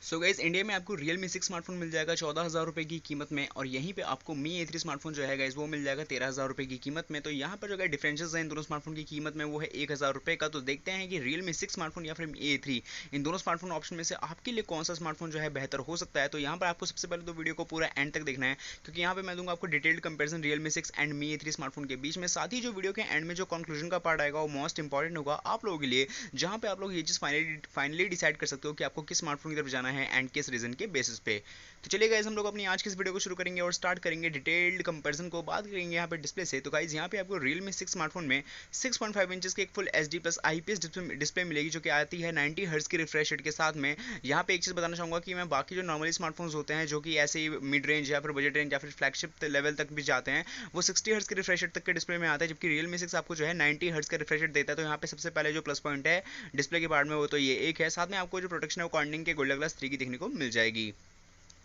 So guys, India में आपको Realme 6 smartphone मिल जाएगा 14,000 रुपये की कीमत में, और यहीं पे आपको Mi A3 स्मार्टफोन जो है गाइस वो मिल जाएगा 13,000 रुपये की कीमत में। तो यहाँ पर जो है डिफरेंसेस हैं इन दोनों स्मार्टफोन की कीमत में, वो है 1,000 रुपये का। तो देखते हैं कि Realme 6 स्मार्टफोन या फिर Mi A3, इन दोनों स्मार्टफोन ऑप्शन में से आपके लिए कौन सा स्मार्टफोन जो है बेहतर हो सकता है। तो यहाँ पर आपको सबसे पहले तो वीडियो को पूरा एंड तक देखना है, क्योंकि यहाँ पे मैं दूंगा आपको detailed comparison Realme 6 and Mi A3 smartphone के बीच में। साथ ही जो वीडियो के एंड में जो कंक्लूजन का पार्ट आएगा वो मोस्ट इंपॉर्टेंट होगा आप लोगों के लिए, जहाँ पे आप लोग ये चीज़ फाइनली डिसाइड कर सकते हो कि आपको किस स्मार्टफोन की तरफ जाना है एंड किस रीजन के बेसिस पे। तो चलिए गाइस, हम लोग अपनी आज की इस वीडियो को शुरू करेंगे और स्टार्ट करेंगे डिटेल्ड कंपैरिजन को। बात करेंगे यहाँ पे डिस्प्ले से। तो गाइस, यहाँ पे आपको Realme 6 स्मार्टफोन में 6.5 इंचेस की एक full HD plus IPS display मिलेगी, जो कि आती है 90 हर्ट्ज की रिफ्रेश रेट के साथ में। यहाँ पे एक चीज़ बताना चाहूँगा कि मैं बाकी जो नॉर्मली स्मार्टफोन्स होते हैं जो कि ऐसे ही मिड रेंज या फिर बजट रेंज या फिर फ्लैगशिप लेवल तक भी जाते हैं, वो 60 हर्ट्ज की रिफ्रेश रेट तक के डिस्प्ले में आता है, जबकि Realme 6 आपको जो है 90 हर्ट्ज का रिफ्रेश रेट देता है। तो यहाँ पे सबसे पहले जो प्लस पॉइंट है डिस्प्ले के पार्ट में वो तो ये एक है। साथ में आपको जो प्रोटेक्शन है वो कॉर्निंग के गोरिल्ला ग्लास 3 की देखने को मिल जाएगी।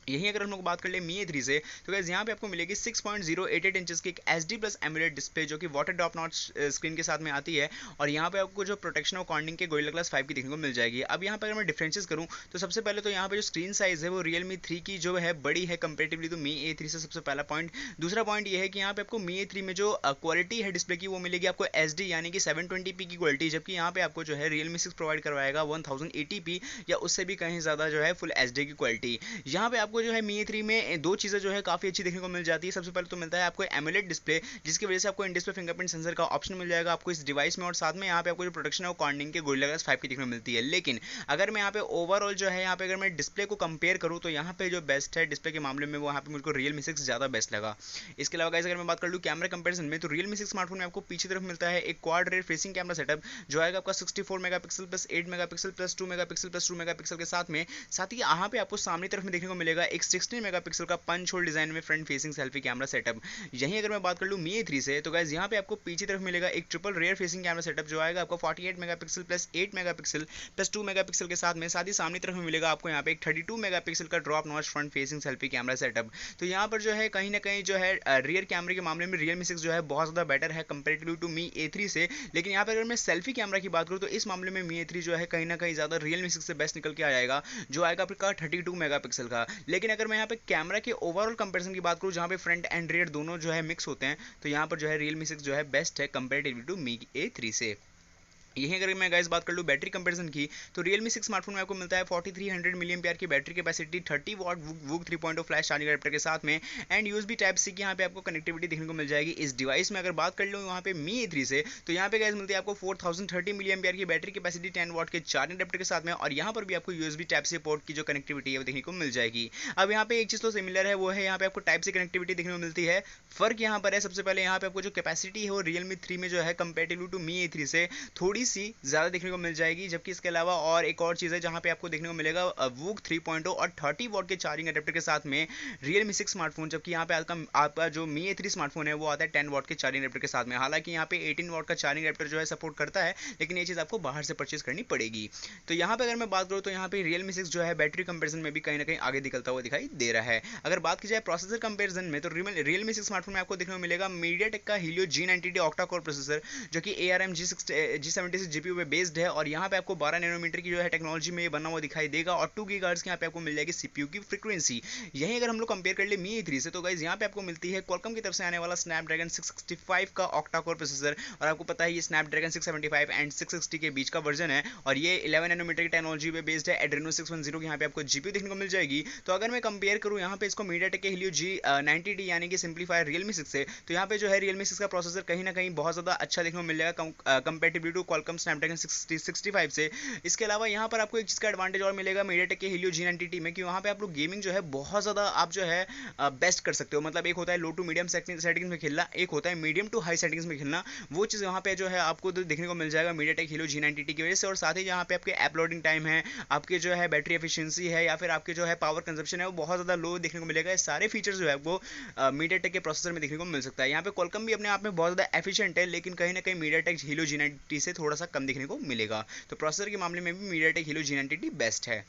यहीं अगर हम लोग बात कर ले Mi A3 से, तो गाइस यहाँ पे आपको मिलेगी 6.088 इंचेस की एक HD प्लस एमुलेट डिस्प्ले, जो कि वाटर ड्रॉप नॉच स्क्रीन के साथ में आती है, और यहाँ पे आपको जो प्रोटेक्शन और कॉर्निंग के गोरिल्ला ग्लास 5 की देखने को मिल जाएगी। अब यहाँ पे अगर मैं डिफरेंसेस करूँ तो सबसे पहले तो यहाँ पे जो स्क्रीन साइज है वो Realme 3 की जो है बड़ी है कंपेरेटिवली तो Mi A3 से, सबसे पहला पॉइंट। दूसरा पॉइंट ये है कि यहाँ पे आपको Mi A3 में जो क्वालिटी है डिस्प्ले की वो मिलेगी आपको HD यानी कि 720p की क्वालिटी, जबकि यहाँ पे आपको जो है Realme 6 प्रोवाइड करवाएगा 1080p या उससे भी कहीं ज़्यादा जो है फुल HD की क्वालिटी। यहाँ पे आपको जो है Mi A3 में दो चीज़ें जो है काफ़ी अच्छी देखने को मिल जाती है। सबसे पहले तो मिलता है आपको एमुलेट डिस्प्ले, जिसकी वजह से आपको इन डिस्प्ले फिंगरप्रिंट सेंसर का ऑप्शन मिल जाएगा आपको इस डिवाइस में, और साथ में यहाँ पे आपको जो प्रोटेक्शन है वो कॉर्निंग के गोरिल्ला ग्लास 5 की देखने को मिलती है। लेकिन अगर मैं यहाँ पे ओवरऑल जो है यहाँ पे अगर मैं डिस्प्ले को कंपेयर करूँ तो यहाँ पे जो बेस्ट है डिस्प्ले के मामले में वो यहाँ पे मुझको Realme 6 ज़्यादा बेस्ट लगा। इसके अलावा गाइस, अगर मैं बात कर लूँ कैमरा कंपेरिजन में, तो Realme 6 स्मार्टफोन में आपको पीछे तरफ मिलता है एक quad rear facing camera setup, जो आएगा आपका 64 megapixel plus 8 megapixel plus 2 megapixel plus 2 megapixel के साथ में। साथ ही यहाँ पे आपको सामने तरफ में देखने को मिलेगा एक 16 मेगापिक्सल का पंच होल डिजाइन में front facing selfie camera setup. यहीं अगर मैं बात कर लूँ Mi A3 से, तो गाइस यहाँ पे आपको पीछे तरफ मिलेगा एक triple rare facing camera setup, जो आएगा आपको 48 megapixel plus 8 megapixel plus 2 megapixel के साथ में। साथ ही सामने तरफ में मिलेगा आपको यहाँ पे एक 32 मेगापिक्सल का drop notch front facing selfie camera setup. तो यहाँ पर जो है कहीं ना कहीं जो है रियर कैमरे के मामले में Realme 6 जो है बहुत ज़्यादा बेटर है कंपेरेटिवली टू Mi A3 से। लेकिन यहाँ पर अगर मैं सेल्फी कैमरा की बात करूँ तो इस मामले में Mi A3 जो है कहीं ना कहीं ज़्यादा Realme 6 से बेस्ट निकल के आ जाएगा, जो आएगा आपका 32 मेगापिक्सल का। लेकिन अगर मैं यहाँ पे कैमरा के ओवरऑल कंपेरिजन की बात करूँ, जहाँ पे फ्रंट एंड रियर दोनों जो है मिक्स होते हैं, तो यहाँ पर जो है Realme 6 जो है बेस्ट है कंपेरेटिवली टू Mi A3 से। यहीं अगर मैं गाइस बात कर लूँ बैटरी कंपैरिजन की, तो Realme 6 स्मार्टफोन में आपको मिलता है 4300 मिली एम्पियर की battery capacity, 30 what VOOC 3.0 flash charging adapter के साथ में, एंड USB टाइप सी की यहाँ पे आपको कनेक्टिविटी देखने को मिल जाएगी इस डिवाइस में। अगर बात कर लूँ वहाँ पे Mi A3 से, तो यहाँ पे गाइस मिलती है आपको 4030 मिली एम्पियर की बैटरी कैपेसिटी, 10 वॉट के चार्जिंग एडेप्टर के साथ में, और यहाँ पर भी आपको USB टाइप सी पोर्ट की जो कनेक्टिविटी है वो देखने को मिल जाएगी। अब यहाँ पे एक चीज़ तो सिमिलर है, वो है यहाँ पे आपको टाइप सी कनेक्टिविटी देखने को मिलती है। फर्क यहाँ पर है सबसे पहले यहाँ पे आपको जो कैपेसिटी है वो Realme 3 में जो है कंपेरेटिवली टू Mi A3 से थोड़ी सी ज़्यादा देखने को मिल जाएगी। जबकि इसके अलावा और एक और चीज़ है जहाँ पे आपको देखने को मिलेगा वूक 3.0 और 30 वॉट के चार्जिंग एडेप्टर के साथ में Realme 6 स्मार्टफोन, जबकि यहाँ पे आपका जो Mi A3 स्मार्टफोन है वो आता है 10 वॉट के चार्जिंग एडेप्टर के साथ में। हालांकि यहाँ पे 18 वॉट का चार्जिंग एडेप्टर जो है सपोर्ट करता है, लेकिन ये चीज़ आपको बाहर से परचेज करनी पड़ेगी। तो यहाँ पे अगर मैं बात करूँ तो यहाँ पे Realme 6 जो है बैटरी कंपेरिजन में भी कहीं ना कहीं आगे निकलता हुआ दिखाई दे रहा है। अगर बात की जाए प्रोसेसर कंपेरिजन में, तो Realme 6 स्मार्टफोन में आपको देखने को मिलेगा MediaTek का Helio G90T octa core processor, जो कि ARM G76 GPU पे बेस्ड है, और यहाँ पे आपको 12 नैनोमीटर की जो है टेक्नोलॉजी में ये बना हुआ दिखाई देगा, और 2 गीगाहर्ट्ज़ की यहाँ पे आपको मिल जाएगी CPU की फ्रीक्वेंसी। यहीं अगर हम लोग कंपेयर कर ले Mi A3 से, तो गाइस यहाँ पे आपको मिलती है Qualcomm की तरफ से आने वाला Snapdragon 665 का ऑक्टा कोर प्रोसेसर, और आपको पता है ये Snapdragon 675 एंड 660 के बीच का वर्जन है, और ये 11 नैनोमीटर की टेक्नोलॉजी पे बेस्ड है। Adreno 610 की यहाँ पे आपको GPU देखने को मिल जाएगी। तो अगर मैं कंपेयर करूँ यहाँ पे इसको MediaTek के Helio G90T यानी कि सिंप्लीफायर Realme 6 से, तो यहाँ पे जो है Realme 6 का प्रोसेसर कहीं ना कहीं बहुत ज़्यादा अच्छा देखने को मिल जाएगा कंपेरेटिवली टू Qualcomm Snapdragon 665 से। इसके अलावा यहाँ पर आपको एक चीज़ का एडवांटेज और मिलेगा MediaTek के Helio G90T में, कि वहाँ पे आप लोग गेमिंग जो है बहुत ज़्यादा आप जो है बेस्ट कर सकते हो। मतलब एक होता है लो टू मीडियम सेटिंग्स में खेलना, एक होता है मीडियम टू हाई सेटिंग्स में खेलना, वो चीज़ वहाँ पे जो है आपको देखने को मिल जाएगा MediaTek Helio G90T की वजह से। और साथ ही यहाँ पे आपके ऐप लोडिंग टाइम है, आपके जो है बैटरी एफिशिएंसी है, या फिर आपके जो है पावर कंजप्शन है, वो बहुत ज़्यादा लो देखने को मिलेगा। ये सारे फीचर्स जो है वो MediaTek के प्रोसेसर में देखने को मिल सकता है। यहाँ पे Qualcomm भी अपने आप में बहुत ज़्यादा एफिशिएंट है, लेकिन कहीं ना कहीं MediaTek Helio G90T से थोड़ा सा कम देखने को मिलेगा। तो प्रोसेसर के मामले में भी MediaTek Helio G90T बेस्ट है।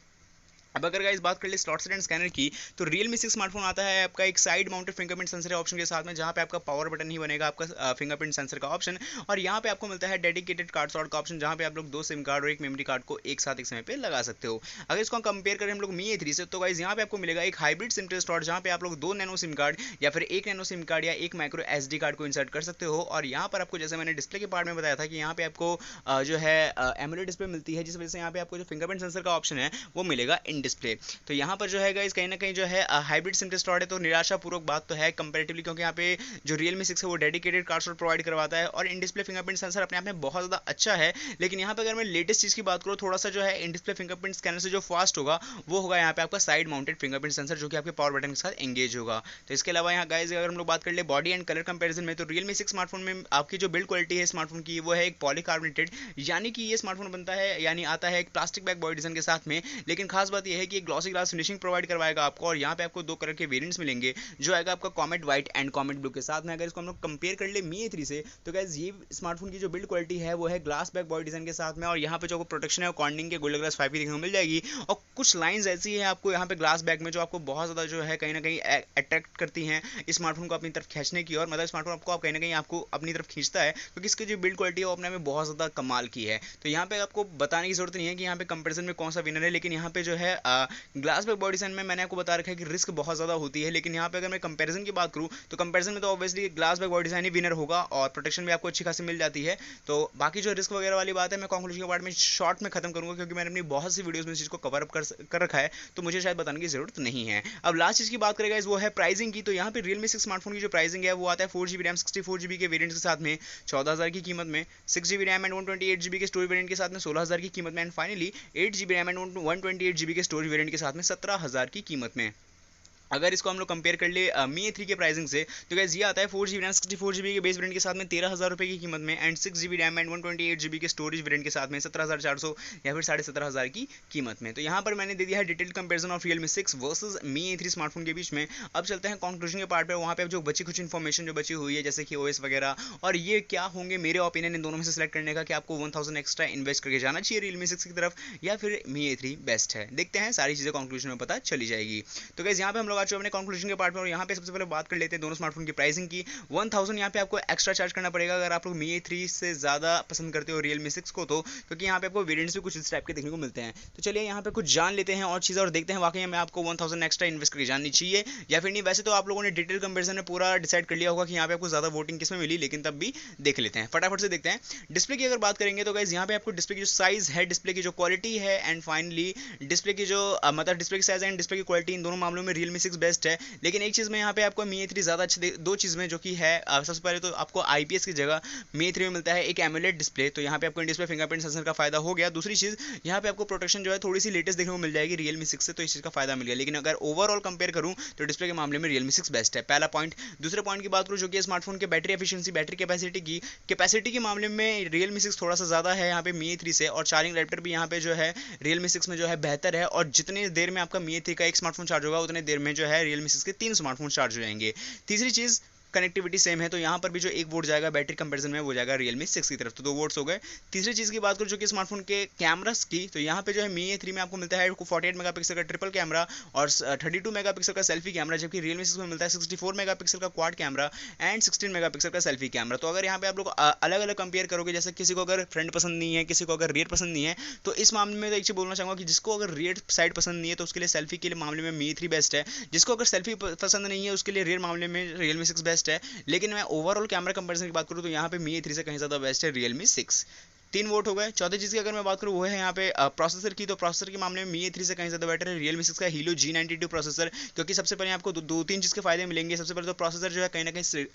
अब अगर गाइस बात कर ले स्लॉट सेट एंड स्कैनर की, तो Realme 6 स्मार्टफोन आता है आपका एक side mounted fingerprint sensor option के साथ में, जहां पे आपका पावर बटन ही बनेगा आपका फिंगरप्रिंट सेंसर का ऑप्शन, और यहाँ पे आपको मिलता है डेडिकेटेड कार्ड स्लॉट का ऑप्शन, जहां पे आप लोग 2 सिम कार्ड और एक मेमोरी कार्ड को एक साथ एक समय पे लगा सकते हो। अगर इसको हम कंपेयर करें हम लोग Mi A3 से, तो गाइस यहाँ पे आपको मिलेगा एक हाइब्रिड सिम ट्रे स्लॉट, जहाँ पे आप लोग 2 नैनो सिम कार्ड या फिर एक नैनो सिम कार्ड या एक माइक्रो SD कार्ड को इंसर्ट कर सकते हो। और यहाँ पर आपको जैसे मैंने डिस्प्ले के पार्ट में बताया था कि यहाँ पे आपको जो है एमोलेड डिस्प्ले मिलती है, जिस वजह से यहाँ पे आपको जो फिंगरप्रिंट सेंसर का ऑप्शन है वो मिलेगा इन डिस्प्ले। तो यहाँ पर जो है गाइस कहीं ना कहीं जो है हाइब्रिड सिम स्लॉट है, तो निराशापूर्वक बात तो है कंपैरेटिवली, क्योंकि यहाँ पे जो Realme 6 है वो डेडिकेटेड कार्ड स्लॉट प्रोवाइड करवाता है, और इन डिस्प्ले फिंगरप्रिंट सेंसर अपने आप में बहुत ज़्यादा अच्छा है। लेकिन यहाँ पे अगर मैं लेटेस्ट चीज़ की बात करूँ, थोड़ा सा जो है इन डिस्प्ले फिंगरप्रिंट स्कैनर से जो फास्ट होगा वो होगा यहाँ पे आपका साइड माउंटेड फिंगरप्रिंट सेंसर, जो कि आपके पावर बटन के साथ एंगेज होगा। तो इसके अलावा यहाँ गाइस अगर हम लोग बात कर ले बॉडी एंड कलर कंपेरिजन में, तो Realme 6 स्मार्टफोन में आपकी जो बिल्ड क्वालिटी है स्मार्टफोन की वो है एक पॉलीकार्बोनेटेड, यानी कि ये स्मार्टफोन बनता है यानी आता है एक प्लास्टिक बैक बॉडी डिजाइन के साथ में। लेकिन खास बात यह है कि ग्लॉसी ग्लास फिनिशिंग प्रोवाइड करवाएगा आपको, और यहाँ पे आपको 2 कलर के वेरिएंट्स मिलेंगे, जो आएगा आपका comet white and comet blue के साथ में। अगर इसको हम लोग कंपेयर कर ले Mi A3 से, तो गाइस ये स्मार्टफोन की जो बिल्ड क्वालिटी है वो है ग्लास बैक बॉडी डिजाइन के साथ में, और यहाँ पे जो प्रोटेक्शन है वो कॉर्निंग के गोरिल्ला ग्लास 5 की देखने को मिल जाएगी। और कुछ लाइंस ऐसी है आपको यहाँ पे ग्लास बैक में जो आपको बहुत ज़्यादा जो है कहीं ना कहीं अट्रैक्ट करती हैं इस स्मार्टफोन को अपनी तरफ खींचने की, और मतलब स्मार्टफोन आपको आप कहीं ना कहीं आपको अपनी तरफ खींचता है, क्योंकि इसकी जो बिल्ड क्वालिटी है वो अपने में बहुत ज़्यादा कमाल की है। तो यहाँ पे आपको बताने की जरूरत नहीं है कि यहाँ पे कंपेरिजन में कौन सा विनर है, लेकिन यहाँ पे जो है ग्लास बैक बॉडी डिजाइन में मैंने आपको बता रखा है कि रिस्क बहुत ज़्यादा होती है। लेकिन यहाँ पे अगर मैं कंपैरिजन की बात करूँ, तो कंपैरिजन में तो obviously glass back body design ही विनर होगा, और प्रोटेक्शन भी आपको अच्छी खासी मिल जाती है। तो बाकी जो रिस्क वगैरह वाली बात है मैं कंक्लूजन के पार्ट में शॉर्ट में खत्म करूंगा, क्योंकि मैंने अपनी बहुत सी वीडियोस में इस चीज़ को कवर अप कर रखा है, तो मुझे शायद बताने की जरूरत नहीं है। अब लास्ट चीज़ की बात करेगा वो है प्राइसिंग की। तो यहाँ पे Realme 6 स्मार्टफोन की जो प्राइसिंग है वो आता है 4GB रैम 64GB के वेरियंट के साथ में 14,000 की कीमत में, 6GB रैम एंड 128GB के स्टोरेज वेरियंट के साथ में 16,000 की कीमत में, and finally 8GB RAM and 128GB के स्टोरेज वेरियंट के साथ में 17,000 की कीमत में। अगर इसको हम लोग कंपेयर कर ले Mi A3 के प्राइसिंग से, तो गाइस ये आता है 4GB रैम 64GB के बेस वेरिएंट के साथ में 13,000 रुपये की कीमत में, and 6GB RAM and 128GB के स्टोरेज वेरिएंट के साथ में 17,400 या फिर 17,500 की कीमत में। तो यहाँ पर मैंने दे दिया है detailed comparison of Realme 6 versus Mi A3 smartphone के बीच में। अब चलते हैं कंक्लूजन के पार्ट पे, वहाँ पे जो बची कुछ इन्फॉर्मेशन जो बची हुई है, जैसे कि OS वगैरह, और ये क्या होंगे मेरे ओपिनियन इन दोनों में से सिलेक्ट करने का कि आपको 1000 एक्स्ट्रा इन्वेस्ट करके जाना चाहिए Realme 6 की तरफ, या फिर Mi A3 बेस्ट है। देखते हैं, सारी चीज़ें कंक्लूजन में पता चली जाएगी। तो गाइस यहाँ पे हम लोग आ चुके अपने कंक्लूजन पार्ट में, और यहाँ पे सबसे पहले बात कर लेते हैं दोनों स्मार्टफोन की प्राइसिंग की। 1000 यहाँ पे आपको एक्स्ट्रा चार्ज करना पड़ेगा अगर आप लोग Mi A3 से ज़्यादा पसंद करते हो Realme 6 को, तो क्योंकि यहाँ पे आपको वेरिएंट्स भी कुछ इस टाइप के देखने को मिलते हैं। तो चलिए यहाँ पे कुछ जान लेते हैं और चीज़ें, और देखते हैं वाकई में आपको 1000 एक्स्ट्रा इन्वेस्ट करके जाननी चाहिए या फिर नहीं। वैसे तो आप लोगों ने डिटेल कंपेरिजन में पूरा डिसाइड कर लिया होगा कि यहाँ पे आपको ज़्यादा वोटिंग किसमें मिली, लेकिन तब भी देख लेते हैं, फटाफट से देखते हैं। डिस्प्ले की अगर बात करेंगे तो गाइस यहाँ पे आपको डिस्प्ले की जो साइज है, डिस्प्ले की जो क्वालिटी है, एंड फाइनली डिस्प्ले की जो मतलब डिस्प्ले की साइज एंड डिस्प्ले की क्वालिटी, इन दोनों मामलों में Realme 6 बेस्ट है। लेकिन एक चीज़ में यहाँ पे आपको Mi A3 ज़्यादा अच्छे, दो चीज़ में जो कि है, सबसे पहले तो आपको IPS की जगह Mi A3 में मिलता है एक एमोलेड डिस्प्ले, तो यहाँ पे आपको इन डिस्प्ले फिंगरप्रिंट सेंसर का फायदा हो गया। दूसरी चीज़ यहाँ पे आपको प्रोटेक्शन जो है थोड़ी सी लेटेस्ट देखने को मिल जाएगी Realme 6 से, तो इस चीज़ का फायदा मिल गया। लेकिन अगर ओवरऑल कंपेयर करूँ तो डिस्प्ले के मामले में Realme 6 बेस्ट है, पहला पॉइंट। दूसरे पॉइंट की बात करूँ जो कि स्मार्टफोन के बैटरी एफिशिएंसी, बैटरी कैपेसिटी के मामले में Realme 6 थोड़ा सा ज़्यादा है यहाँ पे Mi A3 से, और चार्जिंग एडेप्टर भी यहाँ पे जो है Realme 6 में जो है बेहतर है, और जितनी देर में आपका Mi A3 का एक स्मार्टफोन चार्ज होगा उतने देर में जो है Realme 6 के 3 स्मार्टफोन चार्ज हो जाएंगे। तीसरी चीज़, कनेक्टिविटी सेम है, तो यहाँ पर भी जो एक वोट जाएगा बैटरी कंपैरिजन में वो जाएगा Realme 6 की तरफ, तो 2 वोट्स हो गए। तीसरी चीज़ की बात करूँ जो कि स्मार्टफोन के कैमरास की, तो यहाँ पे जो है Mi A3 में आपको मिलता है 48 मेगापिक्सल का ट्रिपल कैमरा और 32 मेगापिक्सल का सेल्फी कैमरा, जबकि Realme 6 में मिलता है 64 मेगापिक्सल का क्वाड कैमरा एंड 16 मेगापिक्सल का सेल्फी कैमरा। तो अगर यहाँ पे आप लोग अलग अलग कंपेयर करोगे, जैसे किसी को अगर फ्रंट पसंद नहीं है, किसी को अगर रियर पसंद नहीं है, तो इस मामले में तो एक चीज़ बोलना चाहूँगा कि जिसको अगर रियर साइड पसंद नहीं है तो उसके लिए सेल्फी के लिए मामले में Mi A3 बेस्ट है। जिसको अगर सेल्फी पसंद नहीं है उसके लिए रियर मामले में Realme 6 बेस्ट है। लेकिन मैं ओवरऑल कैमरा कंपैरिजन की बात करूं तो यहाँ पे Mi A3 से कहीं ज़्यादा बेस्ट है Realme 6। 3 वोट हो गए। चौथी चीज़ की अगर मैं बात करूँ वो है यहाँ पे प्रोसेसर की, तो प्रोसेसर के मामले में Mi A3 से कहीं ज़्यादा बेटर है Realme 6 का Helio G92 प्रोसेसर, क्योंकि सबसे पहले आपको दो तीन चीज़ के फायदे मिलेंगे। सबसे पहले तो प्रोसेसर जो है कहीं ना कहीं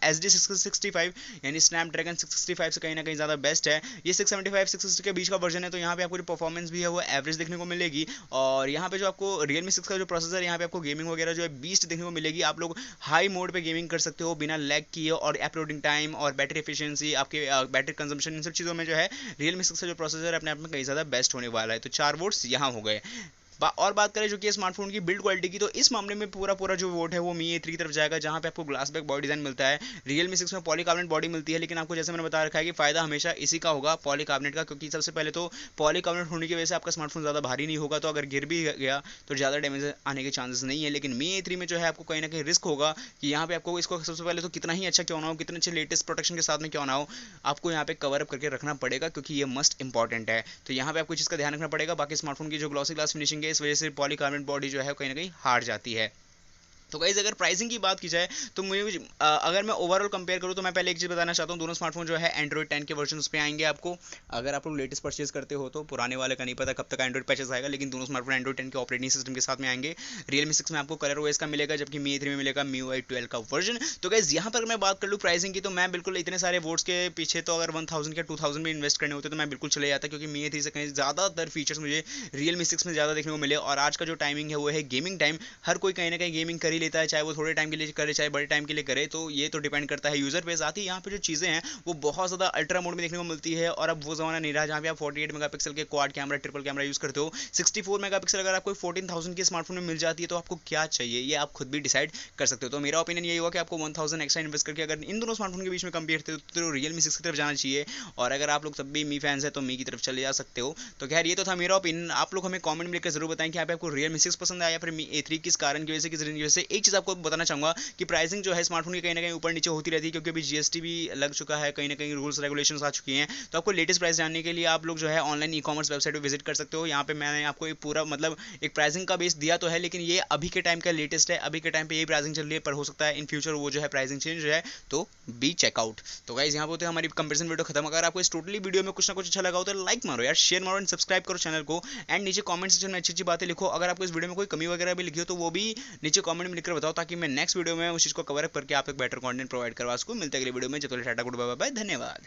SD 665 यानी स्नैपड्रैगन 665 से कहीं ना कहीं ज़्यादा बेस्ट है। ये 675 660 के बीच का वर्जन है, तो यहाँ पे आपको जो परफॉर्मेंस भी है वो एवरेज देखने को मिलेगी। और यहाँ पे जो आपको Realme 6 का जो प्रोसेसर है, यहाँ पे आपको गेमिंग वगैरह जो है बीस्ट देखने को मिलेगी। आप लोग हाई मोड पे गेमिंग कर सकते हो बिना लैग किए, और अपलोडिंग टाइम और बैटरी एफिशिएंसी, आपके बैटरी कंजम्पशन, इन सब चीज़ों में जो है Realme 6 का जो प्रोसेसर अपने आप में कहीं ज़्यादा बेस्ट होने वाला है। तो 4 वोट्स यहाँ हो गए। और बात करें जो कि स्मार्टफोन की बिल्ड क्वालिटी की, तो इस मामले में पूरा जो वोट है वो मी A3 की तरफ जाएगा, जहां पे आपको ग्लास बैक बॉडी डिजाइन मिलता है। Realme 6 में पॉलीकार्बोनेट बॉडी मिलती है, लेकिन आपको जैसे मैंने बता रखा है कि फायदा हमेशा इसी का होगा, पॉलीकार्बोनेट का, क्योंकि सबसे पहले तो पॉलीकार्बोनेट होने की वजह से आपका स्मार्टफोन ज़्यादा भारी नहीं होगा, तो अगर गिर भी गया तो ज़्यादा डैमेज आने के चांसेस नहीं है। लेकिन मी A3 में जो है आपको कहीं ना कहीं रिस्क होगा कि यहाँ पे आपको इसको सबसे पहले तो कितना ही अच्छा क्यों ना हो, कितने अच्छे लेटेस्ट प्रोटेक्शन के साथ में क्यों ना हो, आपको यहाँ पे कवर अप करके रखना पड़ेगा, क्योंकि ये मस्ट इंपॉर्टेंट है। तो यहाँ पे आपको चीज़ का ध्यान रखना पड़ेगा। बाकी स्मार्टफोन की जो ग्लॉसी ग्लास फिनिशिंग है, इस वजह से पॉलीकार्बोनेट बॉडी जो है कहीं ना कहीं हार जाती है। तो गाइस अगर प्राइसिंग की बात की जाए तो मुझे अगर मैं ओवरऑल कंपेयर करूँ तो मैं पहले एक चीज़ बताना चाहता हूँ, दोनों स्मार्टफोन जो है एंड्रॉइड 10 के वर्जन पे आएंगे आपको। अगर आप लोग लेटेस्ट परचेज करते हो तो पुराने वाले का नहीं पता कब तक एंड्रॉइड पैचेस आएगा, लेकिन दोनों स्मार्टफोन एंड्रॉइड 10 के ऑपरेटिंग सिस्टम के साथ में आएंगे। Realme 6 में आपको कलर OS का मिलेगा, जबकि मी A3 में मिलेगा MIUI 12 का वर्जन। तो गाइस यहाँ पर मैं बात कर लूँ प्राइसिंग की, तो मैं बिल्कुल इतने सारे वोट्स के पीछे तो अगर 1000 या 2000 में इन्वेस्ट करने होते तो मैं बिल्कुल चले जाता, क्योंकि मी A3 से कहीं ज़्यादातर फीचर्स मुझे Realme 6 में ज़्यादा देखने को मिले। और आज का जो टाइमिंग है वो है गेमिंग टाइम, हर कोई कहीं ना कहीं गेमिंग कर ही लेता है, चाहे वो थोड़े टाइम के लिए करे चाहे बड़े टाइम के लिए करे, तो ये तो डिपेंड करता है यूजर पे। साथ ही यहाँ पे जो चीज़ें हैं वो बहुत ज़्यादा अल्ट्रा मोड में देखने को मिलती है, और अब वो ज़माना नहीं रहा जहाँ पे आप 48 मेगापिक्सल के quad camera triple camera use करते हो। 64 मेगापिक्सल अगर आपको 14,000 के स्मार्टफोन में मिल जाती है तो आपको क्या चाहिए, ये आप खुद भी डिसाइड कर सकते हो। तो मेरा ओपिनियन यही होगा कि आपको 1000 एक्स्ट्रा इन्वेस्ट करके अगर इन दोनों स्मार्टफोन के बीच में कंपेयर करते हो तो Realme 6 की तरफ जाना चाहिए। और अगर आप लोग तब भी मी फैंस है तो मी की तरफ चले जा सकते हो। तो खैर ये तो था मेरा ओपिनियन। आप लोग हमें कमेंट में लिखकर जरूर बताएं कि आपको Realme 6 पसंद आया या फिर मी A3, किस कारण की वजह से, किस रीजन की वजह से। एक चीज़ आपको बताना चाहूँगा कि प्राइसिंग जो है स्मार्टफोन की कहीं ना कहीं ऊपर नीचे होती रहती है, क्योंकि अभी GST भी लग चुका है, कहीं ना कहीं रूल्स रेगुलेशंस आ चुकी हैं। तो आपको लेटेस्ट प्राइस जानने के लिए आप लोग जो है ऑनलाइन ई-कॉमर्स वेबसाइट पर विजिट कर सकते हो। यहाँ पे मैंने आपको एक पूरा मतलब एक प्राइसिंग का बेस दिया तो है, लेकिन ये अभी के टाइम का लेटेस्ट है, अभी के टाइम पे ये प्राइसिंग चल रही है, पर हो सकता है इन फ्यूचर वो जो है प्राइसिंग चेंज हो जाए, तो बी चेकआउट। तो गाइस यहाँ पे हमारी कंपेरिजन वीडियो खत्म। अगर आपको इस टोटली वीडियो में कुछ ना कुछ अच्छा लगा हो तो लाइक मारो यार, शेयर मारो एंड सब्सक्राइब करो चैनल को। एंड नीचे कमेंट सेक्शन में अच्छी अच्छी बातें लिखो। अगर आपको इस वीडियो में कोई कमी वगैरह भी लिखी हो तो वो भी नीचे कमेंट में लिखकर बताओ, ताकि मैं नेक्स्ट वीडियो में उस चीज़ को कवर अप करके आप एक बेटर कंटेंट प्रोवाइड करवा सकूँ। मिलते हैं अगले वीडियो में, जब तक टाटा गुड बाय बाय, धन्यवाद।